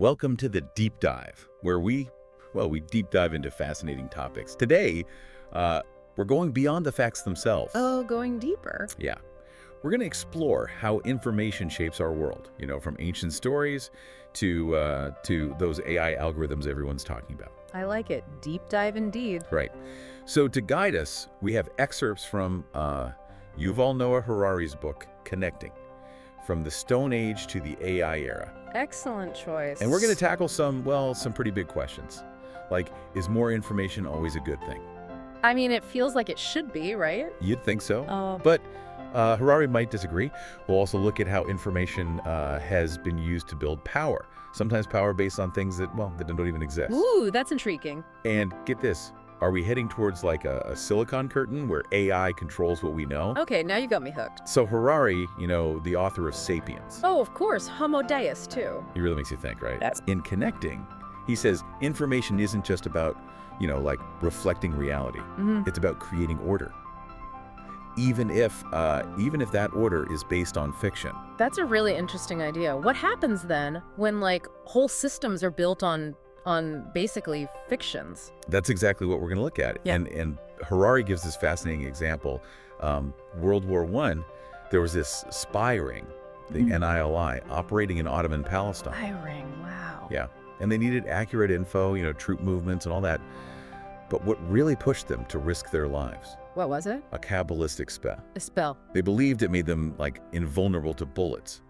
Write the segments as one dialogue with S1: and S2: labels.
S1: Welcome to the Deep Dive, where we deep dive into fascinating topics. Today, we're going beyond the facts themselves.
S2: Oh, going deeper.
S1: Yeah. We're going to explore how information shapes our world, from ancient stories to those AI algorithms everyone's talking about.
S2: I like it. Deep dive indeed.
S1: Right. So to guide us, we have excerpts from Yuval Noah Harari's book, Connecting, From the Stone Age to the AI Era.
S2: Excellent choice.
S1: And we're going to tackle some pretty big questions. Like, is more information always a good thing?
S2: I mean, it feels like it should be, right?
S1: You'd think so. But Harari might disagree. We'll also look at how information has been used to build power. Sometimes power based on things that don't even exist.
S2: Ooh, that's intriguing.
S1: And get this. Are we heading towards like a silicon curtain where AI controls what we know?
S2: Okay, now you got me hooked.
S1: So Harari, the author of Sapiens.
S2: Oh, of course. Homo Deus, too.
S1: He really makes you think, right?
S2: Yes.
S1: In Connecting, he says information isn't just about, like reflecting reality.
S2: Mm-hmm.
S1: It's about creating order. Even if that order is based on fiction.
S2: That's a really interesting idea. What happens then when whole systems are built on basically fictions?
S1: That's exactly what we're going to look at.
S2: Yeah.
S1: And Harari gives this fascinating example. World War I, there was this spy ring, the NILI, operating in Ottoman Palestine.
S2: Spy ring, wow.
S1: Yeah, and they needed accurate info, troop movements and all that. But what really pushed them to risk their lives?
S2: What was it?
S1: A Kabbalistic spell.
S2: A spell.
S1: They believed it made them invulnerable to bullets.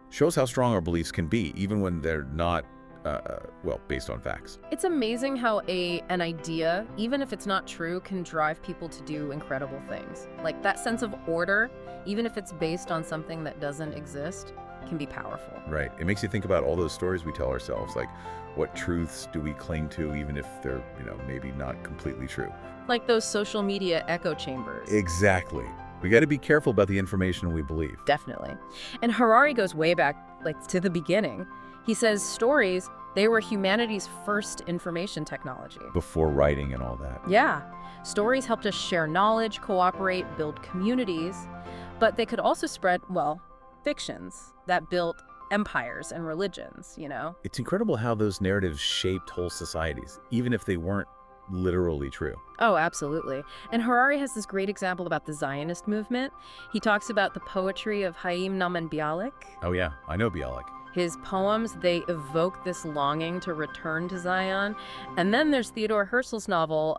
S1: Shows how strong our beliefs can be, even when they're not based on facts.
S2: It's amazing how an idea, even if it's not true, can drive people to do incredible things. Like that sense of order, even if it's based on something that doesn't exist, can be powerful.
S1: Right. It makes you think about all those stories we tell ourselves, like what truths do we cling to, even if they're, maybe not completely true.
S2: Like those social media echo chambers.
S1: Exactly. We got to be careful about the information we believe.
S2: Definitely. And Harari goes way back, to the beginning. He says stories, they were humanity's first information technology.
S1: Before writing and all that.
S2: Yeah. Stories helped us share knowledge, cooperate, build communities, but they could also spread, fictions that built empires and religions,
S1: It's incredible how those narratives shaped whole societies, even if they weren't literally true.
S2: Oh, absolutely. And Harari has this great example about the Zionist movement. He talks about the poetry of Haim Naman Bialik.
S1: Oh yeah, I know Bialik.
S2: His poems, they evoke this longing to return to Zion. And then there's Theodore Herzl's novel,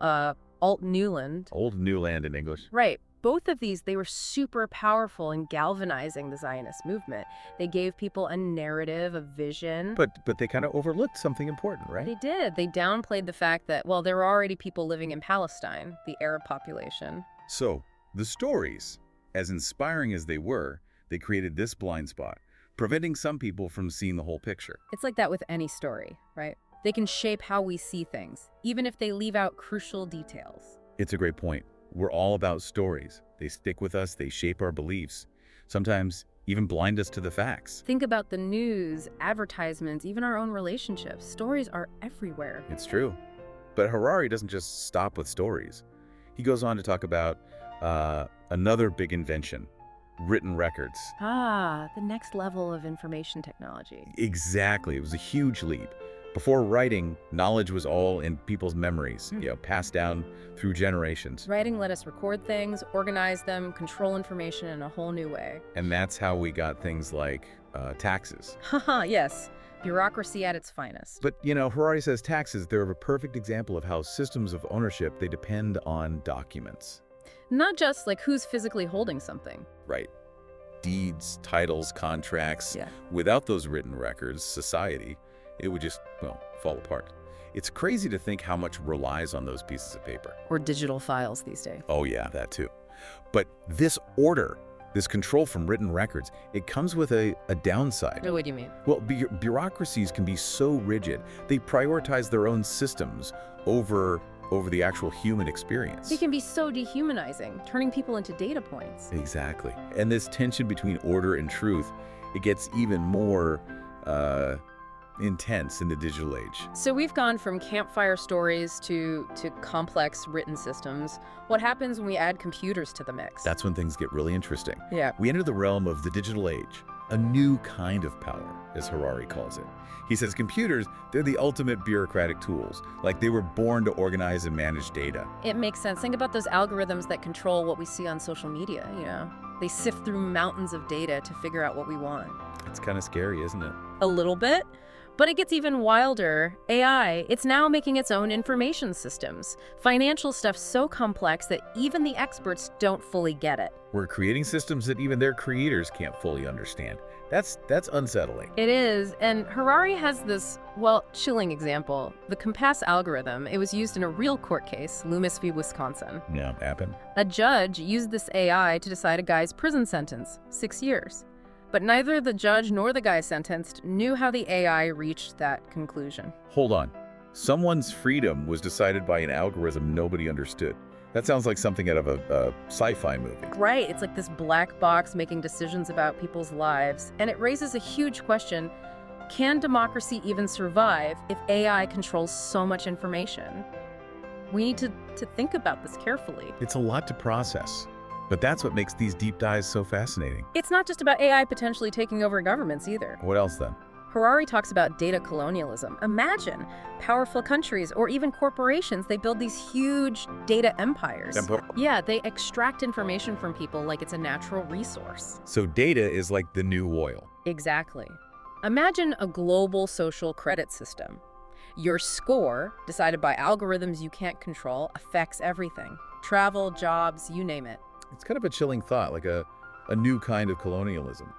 S2: Old New Land.
S1: Old New Land in English.
S2: Right. Both of these, they were super powerful in galvanizing the Zionist movement. They gave people a narrative, a vision.
S1: But they kind of overlooked something important, right?
S2: They did. They downplayed the fact that, there were already people living in Palestine, the Arab population.
S1: So, the stories, as inspiring as they were, they created this blind spot, preventing some people from seeing the whole picture.
S2: It's like that with any story, right? They can shape how we see things, even if they leave out crucial details.
S1: It's a great point. We're all about stories. They stick with us, they shape our beliefs, sometimes even blind us to the facts.
S2: Think about the news, advertisements, even our own relationships. Stories are everywhere.
S1: It's true. But Harari doesn't just stop with stories. He goes on to talk about another big invention, written records.
S2: Ah, the next level of information technology.
S1: Exactly. It was a huge leap. Before writing, knowledge was all in people's memories, passed down through generations.
S2: Writing let us record things, organize them, control information in a whole new way.
S1: And that's how we got things like taxes.
S2: Haha, yes. Bureaucracy at its finest.
S1: But, Harari says taxes, they're a perfect example of how systems of ownership, they depend on documents.
S2: Not just who's physically holding something.
S1: Right. Deeds, titles, contracts.
S2: Yeah.
S1: Without those written records, society, it would just, fall apart. It's crazy to think how much relies on those pieces of paper.
S2: Or digital files these days.
S1: Oh yeah, that too. But this order, this control from written records, it comes with a downside.
S2: What do you mean?
S1: Well, bureaucracies can be so rigid. They prioritize their own systems over the actual human experience.
S2: They can be so dehumanizing, turning people into data points.
S1: Exactly. And this tension between order and truth, it gets even more intense in the digital age.
S2: So we've gone from campfire stories to complex written systems. What happens when we add computers to the mix?
S1: That's when things get really interesting.
S2: Yeah.
S1: We enter the realm of the digital age, a new kind of power, as Harari calls it. He says computers, they're the ultimate bureaucratic tools, like they were born to organize and manage data.
S2: It makes sense. Think about those algorithms that control what we see on social media, They sift through mountains of data to figure out what we want.
S1: It's kind of scary, isn't it?
S2: A little bit. But it gets even wilder. AI, it's now making its own information systems. Financial stuff so complex that even the experts don't fully get it.
S1: We're creating systems that even their creators can't fully understand. That's unsettling.
S2: It is, and Harari has this, chilling example. The Compass algorithm, it was used in a real court case, Loomis v. Wisconsin.
S1: Yeah, happened.
S2: A judge used this AI to decide a guy's prison sentence, 6 years. But neither the judge nor the guy sentenced knew how the AI reached that conclusion.
S1: Hold on. Someone's freedom was decided by an algorithm nobody understood. That sounds like something out of a sci-fi movie.
S2: Right, it's like this black box making decisions about people's lives. And it raises a huge question. Can democracy even survive if AI controls so much information? We need to think about this carefully.
S1: It's a lot to process. But that's what makes these deep dives so fascinating.
S2: It's not just about AI potentially taking over governments either.
S1: What else then?
S2: Harari talks about data colonialism. Imagine powerful countries or even corporations, they build these huge data empires. Yeah, they extract information from people like it's a natural resource.
S1: So data is like the new oil.
S2: Exactly. Imagine a global social credit system. Your score, decided by algorithms you can't control, affects everything. Travel, jobs, you name it.
S1: It's kind of a chilling thought, like a new kind of colonialism.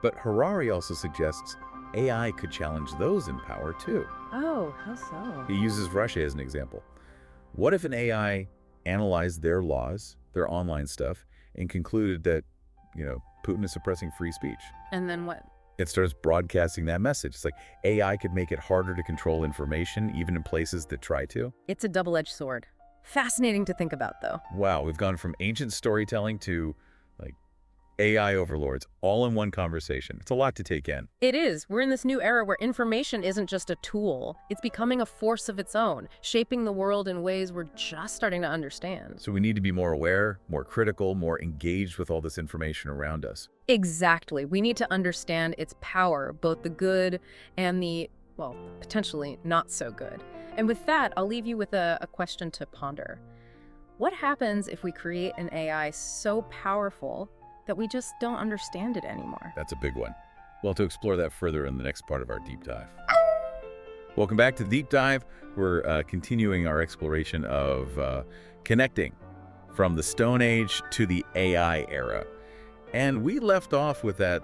S1: But Harari also suggests AI could challenge those in power too.
S2: Oh, how so?
S1: He uses Russia as an example. What if an AI analyzed their laws, their online stuff, and concluded that, Putin is suppressing free speech?
S2: And then what?
S1: It starts broadcasting that message. It's like AI could make it harder to control information, even in places that try to.
S2: It's a double-edged sword. Fascinating to think about, though.
S1: Wow, we've gone from ancient storytelling to AI overlords, all in one conversation. It's a lot to take in.
S2: It is. We're in this new era where information isn't just a tool. It's becoming a force of its own, shaping the world in ways we're just starting to understand.
S1: So we need to be more aware, more critical, more engaged with all this information around us.
S2: Exactly. We need to understand its power, both the good and the, potentially not so good. And with that, I'll leave you with a question to ponder. What happens if we create an AI so powerful that we just don't understand it anymore?
S1: That's a big one. Well, to explore that further in the next part of our deep dive. Welcome back to the Deep Dive. We're continuing our exploration of connecting from the Stone Age to the AI era. And we left off with that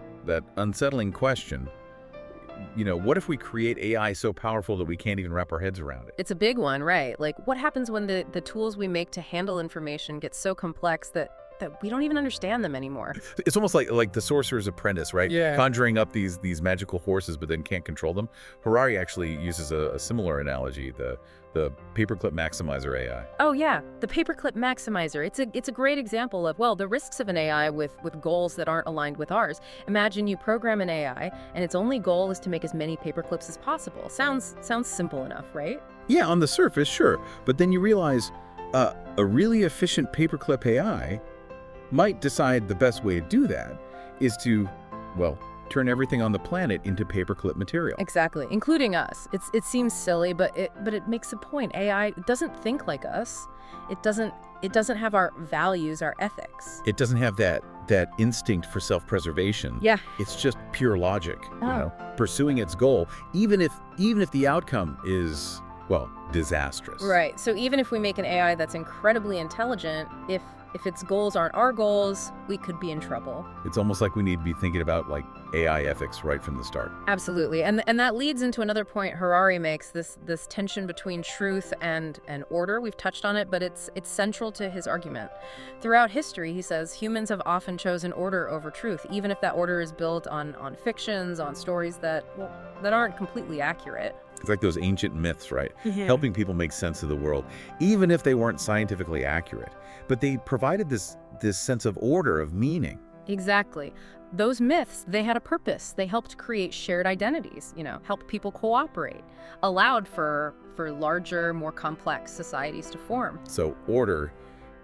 S1: unsettling question. What if we create AI so powerful that we can't even wrap our heads around it?
S2: It's a big one, right? Like, what happens when the tools we make to handle information get so complex that we don't even understand them anymore?
S1: It's almost like the Sorcerer's Apprentice, right?
S2: Yeah.
S1: Conjuring up these magical horses, but then can't control them. Harari actually uses a similar analogy, the paperclip maximizer AI.
S2: Oh yeah, the paperclip maximizer. It's a great example of, the risks of an AI with goals that aren't aligned with ours. Imagine you program an AI and its only goal is to make as many paperclips as possible. Sounds simple enough, right?
S1: Yeah, on the surface, sure. But then you realize a really efficient paperclip AI might decide the best way to do that is to, turn everything on the planet into paperclip material.
S2: Exactly, including us. It seems silly, but it makes a point. AI doesn't think like us. It doesn't have our values, our ethics.
S1: It doesn't have that instinct for self-preservation.
S2: Yeah.
S1: It's just pure logic, pursuing its goal, even if the outcome is, disastrous.
S2: Right. So even if we make an AI that's incredibly intelligent, if its goals aren't our goals, we could be in trouble.
S1: It's almost like we need to be thinking about AI ethics right from the start.
S2: Absolutely. And that leads into another point Harari makes, this tension between truth and order. We've touched on it, but it's central to his argument. Throughout history, he says, humans have often chosen order over truth, even if that order is built on fictions, on stories that aren't completely accurate.
S1: It's like those ancient myths, right?
S2: Yeah.
S1: Helping people make sense of the world, even if they weren't scientifically accurate. But they provided this sense of order, of meaning.
S2: Exactly. Those myths, they had a purpose. They helped create shared identities, helped people cooperate, allowed for larger, more complex societies to form.
S1: So order,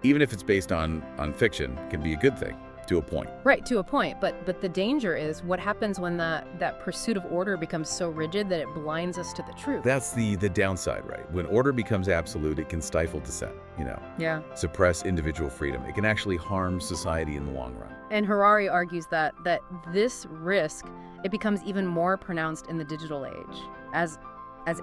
S1: even if it's based on fiction, can be a good thing. To a point.
S2: Right, to a point. But the danger is what happens when that pursuit of order becomes so rigid that it blinds us to the truth.
S1: That's the downside, right? When order becomes absolute, it can stifle dissent,
S2: Yeah.
S1: suppress individual freedom. It can actually harm society in the long run.
S2: And Harari argues that this risk, it becomes even more pronounced in the digital age as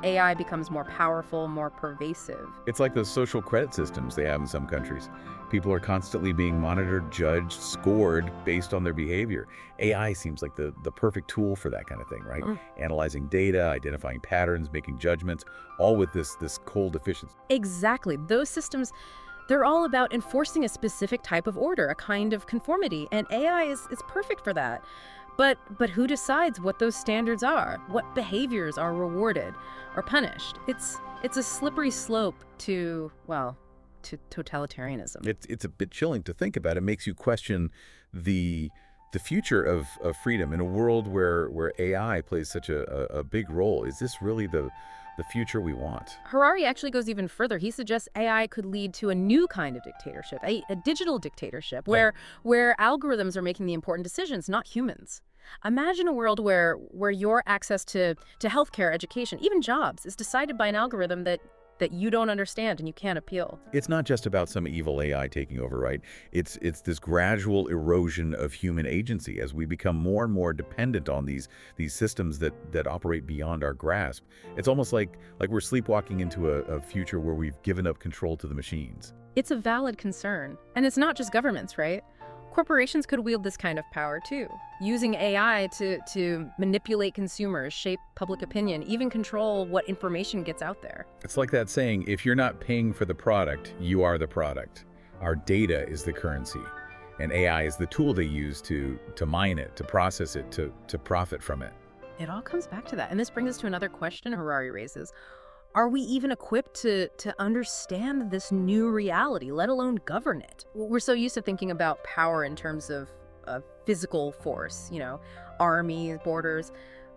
S2: AI becomes more powerful, more pervasive.
S1: It's like those social credit systems they have in some countries. People are constantly being monitored, judged, scored based on their behavior. AI seems like the perfect tool for that kind of thing, right? Analyzing data, identifying patterns, making judgments, all with this cold efficiency.
S2: Exactly. Those systems, they're all about enforcing a specific type of order, a kind of conformity, and AI is perfect for that. But who decides what those standards are? What behaviors are rewarded or punished? It's a slippery slope to totalitarianism.
S1: It's a bit chilling to think about. It makes you question the future of freedom in a world where AI plays such a big role. Is this really the future we want?
S2: Harari actually goes even further. He suggests AI could lead to a new kind of dictatorship, a digital dictatorship, where algorithms are making the important decisions, not humans. Imagine a world where your access to healthcare, education, even jobs is decided by an algorithm that you don't understand and you can't appeal.
S1: It's not just about some evil AI taking over, right? It's this gradual erosion of human agency as we become more and more dependent on these systems that operate beyond our grasp. It's almost like we're sleepwalking into a future where we've given up control to the machines.
S2: It's a valid concern. And it's not just governments, right? Corporations could wield this kind of power too, using AI to manipulate consumers, shape public opinion, even control what information gets out there.
S1: It's like that saying, if you're not paying for the product, you are the product. Our data is the currency, and AI is the tool they use to mine it, to process it, to profit from it.
S2: It all comes back to that. And this brings us to another question Harari raises. Are we even equipped to understand this new reality, let alone govern it? We're so used to thinking about power in terms of physical force, armies, borders.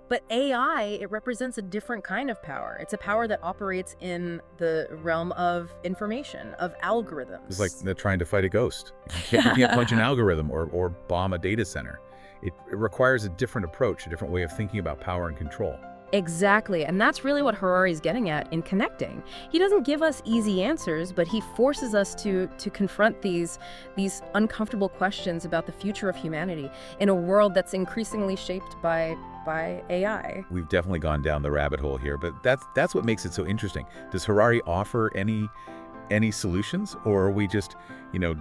S2: But AI, it represents a different kind of power. It's a power that operates in the realm of information, of algorithms.
S1: It's like they're trying to fight a ghost. You can't punch an algorithm or bomb a data center. It requires a different approach, a different way of thinking about power and control.
S2: Exactly, and that's really what Harari's getting at in Connecting. He doesn't give us easy answers, but he forces us to confront these uncomfortable questions about the future of humanity in a world that's increasingly shaped by AI.
S1: We've definitely gone down the rabbit hole here, but that's what makes it so interesting. Does Harari offer any solutions, or are we just,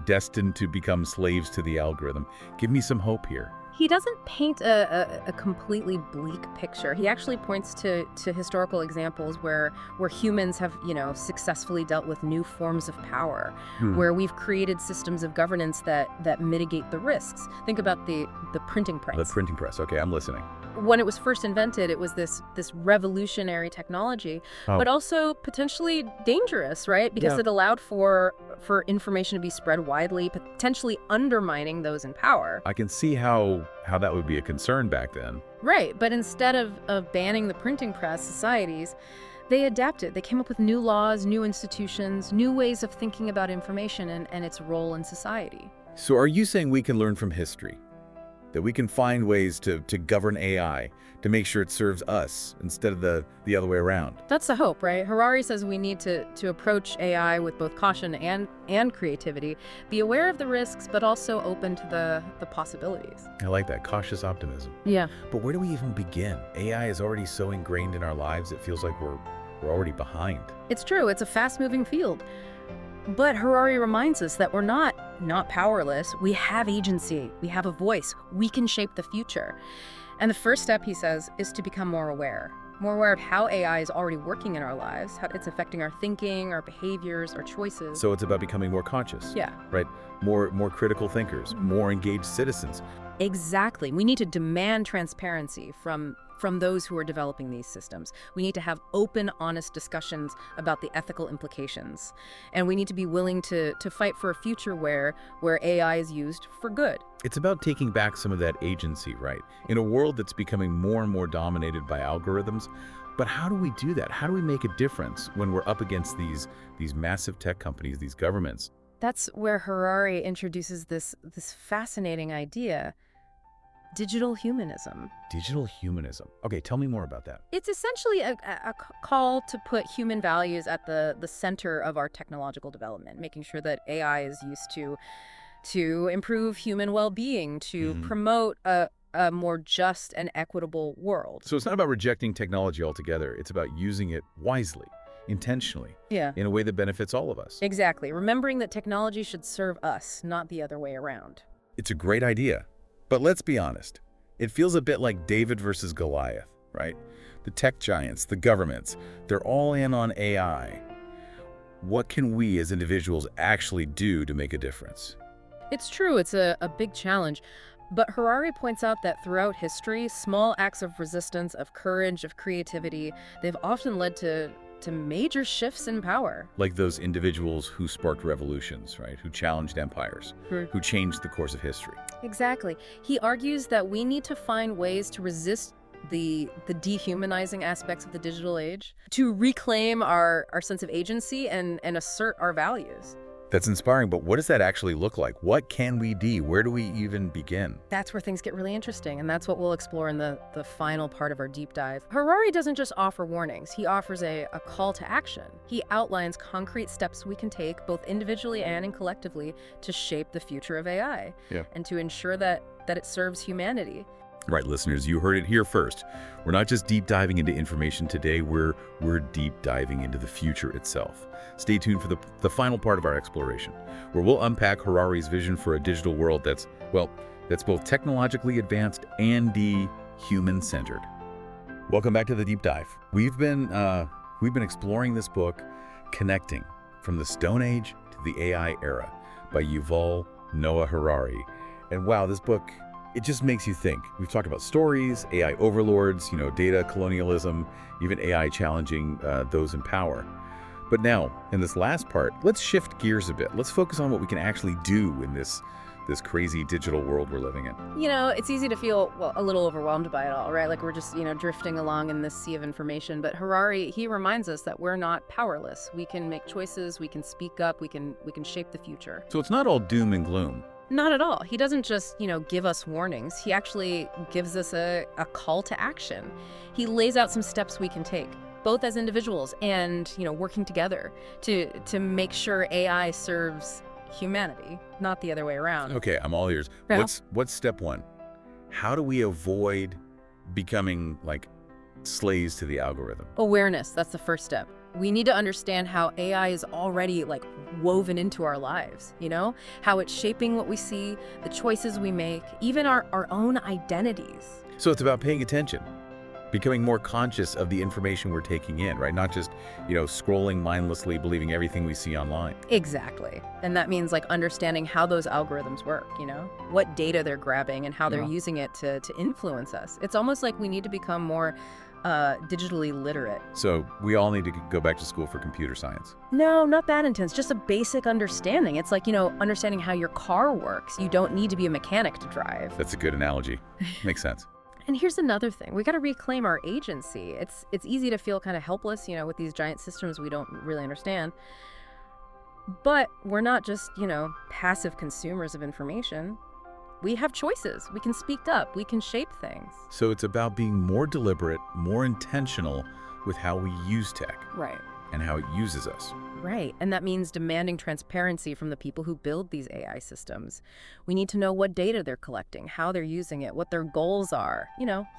S1: destined to become slaves to the algorithm? Give me some hope here.
S2: He doesn't paint a completely bleak picture. He actually points to historical examples where humans have, successfully dealt with new forms of power, where we've created systems of governance that mitigate the risks. Think about the printing press.
S1: The printing press. Okay, I'm listening.
S2: When it was first invented, it was this revolutionary technology, but also potentially dangerous, right? Because it allowed for information to be spread widely, potentially undermining those in power.
S1: I can see how that would be a concern back then.
S2: Right, but instead of banning the printing press, societies, they adapted. They came up with new laws, new institutions, new ways of thinking about information and its role in society.
S1: So are you saying we can learn from history? That we can find ways to govern AI, to make sure it serves us instead of the other way around?
S2: That's the hope, right? Harari says we need to approach AI with both caution and creativity, be aware of the risks, but also open to the possibilities.
S1: I like that, cautious optimism.
S2: Yeah.
S1: But where do we even begin? AI is already so ingrained in our lives, it feels like we're already behind.
S2: It's true, it's a fast-moving field. But Harari reminds us that we're not powerless. We have agency. We have a voice. We can shape the future. And the first step, he says, is to become more aware of how AI is already working in our lives, how it's affecting our thinking, our behaviors, our choices.
S1: So it's about becoming more conscious.
S2: Yeah.
S1: Right? More critical thinkers, more engaged citizens.
S2: Exactly. We need to demand transparency from those who are developing these systems. We need to have open, honest discussions about the ethical implications. And we need to be willing to fight for a future where AI is used for good.
S1: It's about taking back some of that agency, right? In a world that's becoming more and more dominated by algorithms. But how do we do that? How do we make a difference when we're up against these massive tech companies, these governments?
S2: That's where Harari introduces this fascinating idea, digital humanism.
S1: Digital humanism. Okay, tell me more about that.
S2: It's essentially a call to put human values at the center of our technological development, making sure that AI is used to improve human well-being, to promote a more just and equitable world.
S1: So it's not about rejecting technology altogether. It's about using it wisely, intentionally, in a way that benefits all of us.
S2: Exactly. Remembering that technology should serve us, not the other way around.
S1: It's a great idea. But let's be honest. It feels a bit like David versus Goliath, right? The tech giants, the governments, they're all in on AI. What can we as individuals actually do to make a difference?
S2: It's true, it's a big challenge. But Harari points out that throughout history, small acts of resistance, of courage, of creativity, they've often led to major shifts in power.
S1: Like those individuals who sparked revolutions, right? Who challenged empires, who changed the course of history.
S2: Exactly. He argues that we need to find ways to resist the dehumanizing aspects of the digital age, to reclaim our sense of agency and assert our values.
S1: That's inspiring, but what does that actually look like? What can we do? Where do we even begin?
S2: That's where things get really interesting, and that's what we'll explore in the final part of our deep dive. Harari doesn't just offer warnings, he offers a call to action. He outlines concrete steps we can take, both individually and collectively, to shape the future of AI, and to ensure that it serves humanity.
S1: Right, listeners, you heard it here first. We're not just deep diving into information today, we're deep diving into the future itself. Stay tuned for the final part of our exploration, where we'll unpack Harari's vision for a digital world that's both technologically advanced and human-centered. Welcome back to the deep dive. We've been exploring this book, Connecting from the Stone Age to the AI Era, by Yuval Noah Harari. And wow, this book, it just makes you think. We've talked about stories, AI overlords, data colonialism, even AI challenging those in power. But now, in this last part, let's shift gears a bit. Let's focus on what we can actually do in this crazy digital world we're living in.
S2: It's easy to feel, a little overwhelmed by it all, right? Like we're just, drifting along in this sea of information. But Harari, he reminds us that we're not powerless. We can make choices, we can speak up, we can shape the future.
S1: So it's not all doom and gloom.
S2: Not at all. He doesn't just, give us warnings. He actually gives us a call to action. He lays out some steps we can take, both as individuals and, working together to make sure AI serves humanity, not the other way around.
S1: Okay, I'm all ears.
S2: Yeah.
S1: What's step one? How do we avoid becoming like slaves to the algorithm?
S2: Awareness, that's the first step. We need to understand how AI is already woven into our lives, how it's shaping what we see, the choices we make, even our own identities.
S1: So it's about paying attention, becoming more conscious of the information we're taking in, right? Not just, scrolling mindlessly, believing everything we see online.
S2: Exactly. And that means understanding how those algorithms work, what data they're grabbing and how they're using it to influence us. It's almost like we need to become more digitally literate.
S1: So we all need to go back to school for computer science.
S2: No, not that intense. Just a basic understanding. It's like, understanding how your car works. You don't need to be a mechanic to drive.
S1: That's a good analogy. Makes sense.
S2: And here's another thing. We got to reclaim our agency. It's easy to feel kind of helpless, with these giant systems we don't really understand. But we're not just, passive consumers of information. We have choices. We can speak up. We can shape things.
S1: So it's about being more deliberate, more intentional with how we use tech.
S2: Right.
S1: And how it uses us.
S2: Right. And that means demanding transparency from the people who build these AI systems. We need to know what data they're collecting, how they're using it, what their goals are.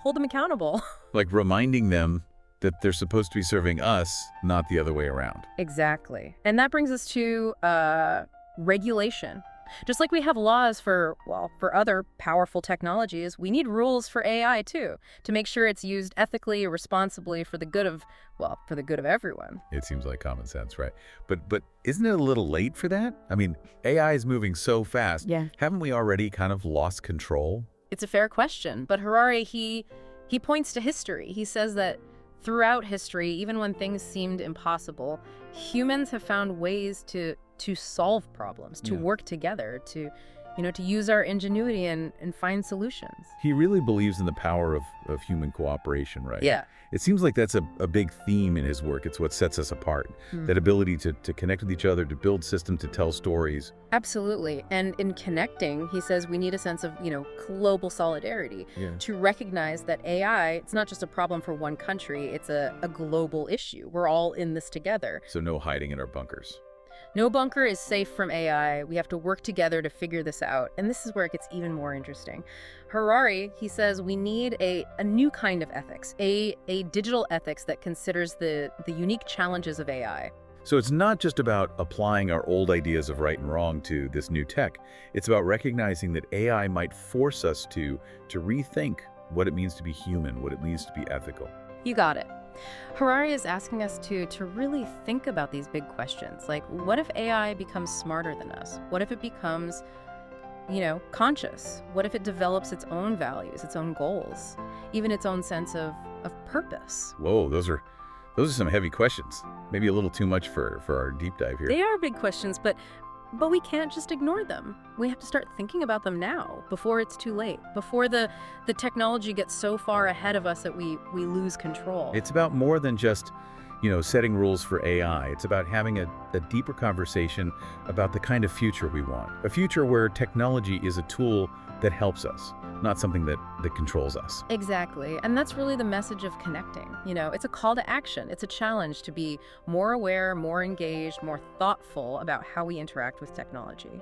S2: Hold them accountable. Like
S1: reminding them that they're supposed to be serving us, not the other way around.
S2: Exactly. And that brings us to regulation. Just like we have laws for other powerful technologies, we need rules for AI too, to make sure it's used ethically, responsibly, for the good of everyone.
S1: It seems like common sense, right? But isn't it a little late for that? I mean, AI is moving so fast.
S2: Yeah.
S1: Haven't we already kind of lost control?
S2: It's a fair question, but Harari, he points to history. He says that throughout history, even when things seemed impossible, humans have found ways to solve problems, to work together, to to use our ingenuity and find solutions.
S1: He really believes in the power of human cooperation, right?
S2: Yeah.
S1: It seems like that's a big theme in his work. It's what sets us apart. That ability to connect with each other, to build systems, to tell stories.
S2: Absolutely. And in connecting, he says we need a sense of, global solidarity to recognize that AI, it's not just a problem for one country, it's a global issue. We're all in this together.
S1: So no hiding in our bunkers.
S2: No bunker is safe from AI. We have to work together to figure this out. And this is where it gets even more interesting. Harari, he says we need a new kind of ethics, a digital ethics that considers the unique challenges of AI.
S1: So it's not just about applying our old ideas of right and wrong to this new tech. It's about recognizing that AI might force us to rethink what it means to be human, what it means to be ethical.
S2: You got it. Harari is asking us to really think about these big questions. Like, what if AI becomes smarter than us? What if it becomes, conscious? What if it develops its own values, its own goals, even its own sense of purpose?
S1: Whoa, those are some heavy questions. Maybe a little too much for our deep dive here.
S2: They are big questions, but we can't just ignore them. We have to start thinking about them now, before it's too late, before the technology gets so far ahead of us that we lose control.
S1: It's about more than just, setting rules for AI. It's about having a deeper conversation about the kind of future we want. A future where technology is a tool that helps us, not something that controls us.
S2: Exactly. And that's really the message of connecting. It's a call to action. It's a challenge to be more aware, more engaged, more thoughtful about how we interact with technology.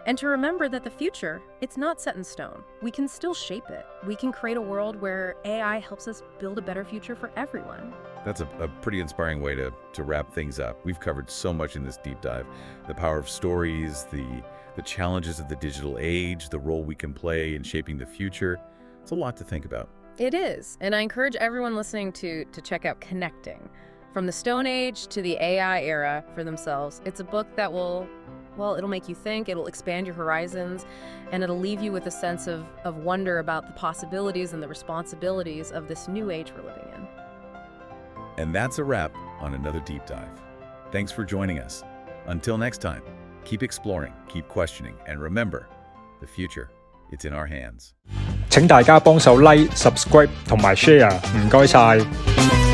S2: And to remember that the future, it's not set in stone. We can still shape it. We can create a world where AI helps us build a better future for everyone.
S1: That's a pretty inspiring way to wrap things up. We've covered so much in this deep dive. The power of stories, the challenges of the digital age, the role we can play in shaping the future. It's a lot to think about.
S2: It is. And I encourage everyone listening to check out Connecting. From the Stone Age to the AI era for themselves. It's a book that it'll make you think, it'll expand your horizons, and it'll leave you with a sense of wonder about the possibilities and the responsibilities of this new age we're living in.
S1: And that's a wrap on another deep dive. Thanks for joining us. Until next time, keep exploring, keep questioning, and remember, the future, it's in our hands.
S3: 請大家幫手 like、subscribe 同埋 share，唔該晒。